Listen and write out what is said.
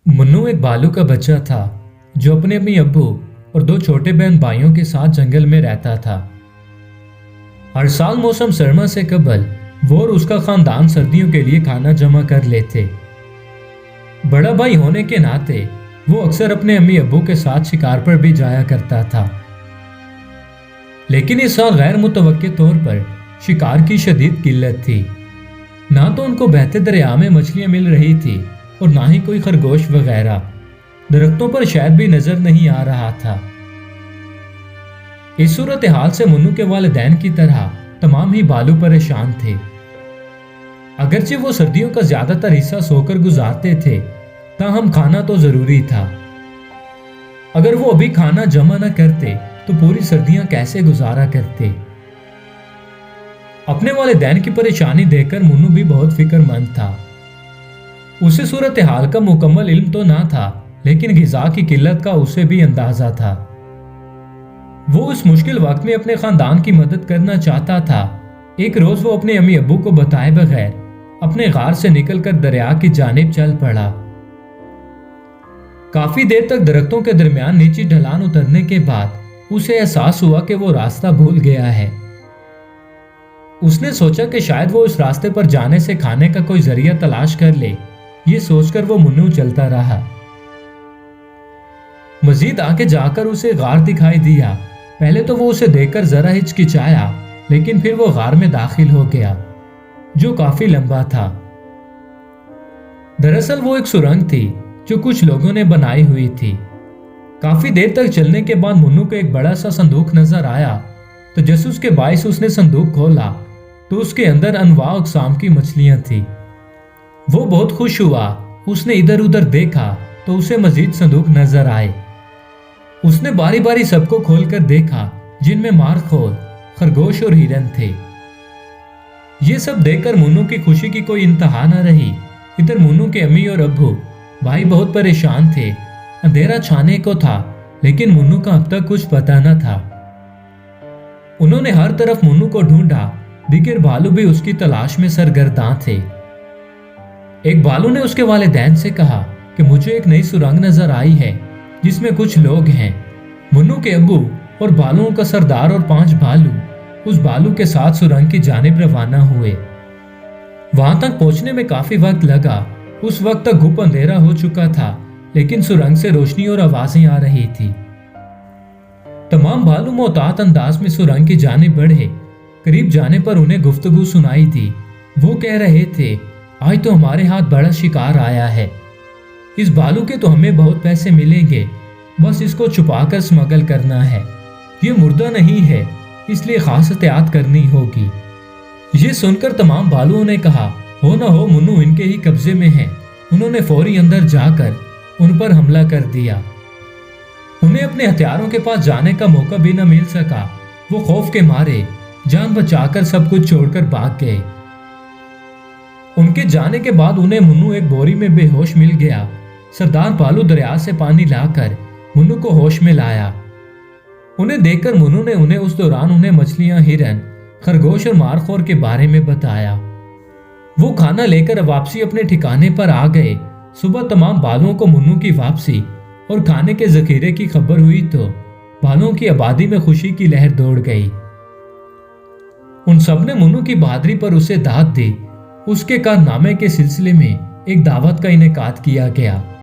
मुन्नू एक भालू का बच्चा था जो अपने अम्मी अब्बू और दो छोटे बहन भाइयों के साथ जंगल में रहता था। हर साल मौसम सरमा से कबल वो और उसका खानदान सर्दियों के लिए खाना जमा कर लेते। बड़ा भाई होने के नाते वो अक्सर अपने अम्मी अब्बू के साथ शिकार पर भी जाया करता था। लेकिन इस साल गैर मुतवक्के तौर पर शिकार की शदीद किल्लत थी। ना तो उनको बहते दरिया में मछलियां मिल रही थी और ना ही कोई खरगोश वगैरह। दरख्तों पर शायद भी नजर नहीं आ रहा था। इस सूरत हाल से मुन्नू के वालिदैन की तरह तमाम ही भालू परेशान थे। अगरचे वो सर्दियों का ज्यादातर हिस्सा सोकर गुजारते थे, ताहम खाना तो जरूरी था। अगर वो अभी खाना जमा न करते तो पूरी सर्दियां कैसे गुजारा करते। अपने वालिदैन की परेशानी देखकर मुन्नू भी बहुत फिक्रमंद था। उसे सूरत हाल का मुकम्मल इल्म तो ना था, लेकिन गिजा की किल्लत का उसे भी अंदाजा था। वो उस मुश्किल वक्त में अपने खानदान की मदद करना चाहता था। एक रोज वो अपने अम्मी अब्बू को बताए बगैर अपने गार से निकलकर दरिया की जानिब चल पड़ा। काफी देर तक दरख्तों के दरमियान नीची ढलान उतरने के बाद उसे एहसास हुआ कि वो रास्ता भूल गया है। उसने सोचा कि शायद वो इस रास्ते पर जाने से खाने का कोई जरिया तलाश कर ले। ये सोचकर वो मुन्नू चलता रहा। मजीद आगे जाकर उसे गार दिखाई दिया। पहले तो वो उसे देखकर जरा हिचकिचाया, लेकिन फिर वो गार में दाखिल हो गया जो काफी लंबा था। दरअसल वो एक सुरंग थी जो कुछ लोगों ने बनाई हुई थी। काफी देर तक चलने के बाद मुन्नू को एक बड़ा सा संदूक नजर आया। तो जसूस के बाइस उसने संदूक खोला तो उसके अंदर अनवां अक़साम की मछलियां थी। वो बहुत खुश हुआ। उसने इधर उधर देखा तो उसे मजीद संदूक नजर आए। उसने बारी बारी सबको खोलकर देखा, जिनमें मारखोर, खरगोश और हिरन थे। ये सब देखकर मुन्नू की खुशी की कोई इंतहा न रही। इधर मुन्नू के अम्मी और अब्बू भाई बहुत परेशान थे। अंधेरा छाने को था, लेकिन मुन्नू का अब तक कुछ पता न था। उन्होंने हर तरफ मुन्नू को ढूंढा। दिगर भालू भी उसकी तलाश में सरगर्दां थे। एक भालू ने उसके वालिदैन से कहा कि मुझे एक नई सुरंग नजर आई है जिसमें कुछ लोग हैं। मुन्नू के अब्बू और भालुओं का सरदार और 5 भालू उस भालू के साथ सुरंग की जानिब रवाना हुए। वहां तक पहुंचने में काफी वक्त लगा। उस वक्त तक घुप अंधेरा हो चुका था, लेकिन सुरंग से रोशनी और आवाजें आ रही थी। तमाम भालू मोहतात अंदाज में सुरंग की जानिब बढ़े। करीब जाने पर उन्हें गुफ्तगू सुनाई दी। वो कह रहे थे, आज तो हमारे हाथ बड़ा शिकार आया है। इस भालू के तो हमें बहुत पैसे मिलेंगे, बस इसको छुपाकर स्मगल करना है। ये मुर्दा नहीं है, इसलिए खास एहतियात करनी होगी। ये सुनकर तमाम भालुओं ने कहा, हो न हो मुन्नू इनके ही कब्जे में है। उन्होंने फौरी अंदर जाकर उन पर हमला कर दिया। उन्हें अपने हथियारों के पास जाने का मौका भी न मिल सका। वो खौफ के मारे जान बचाकर सब कुछ छोड़कर भाग गए। उनके जाने के बाद उन्हें मुन्नू एक बोरी में बेहोश मिल गया। सरदार भालू दरिया से पानी लाकर मुन्नू को होश में लाया। उन्हें देखकर मुन्नू ने उन्हें उस दौरान उन्हें मछलियां, हिरन, खरगोश और मारखोर के बारे में बताया। वो खाना लेकर वापसी अपने ठिकाने पर आ गए। सुबह तमाम भालुओं को मुन्नू की वापसी और खाने के जखीरे की खबर हुई तो भालुओं की आबादी में खुशी की लहर दौड़ गई। उन सब ने मुन्नू की बहादुरी पर उसे दाद दी। उसके कारनामे के सिलसिले में एक दावत का इनेकाद किया गया।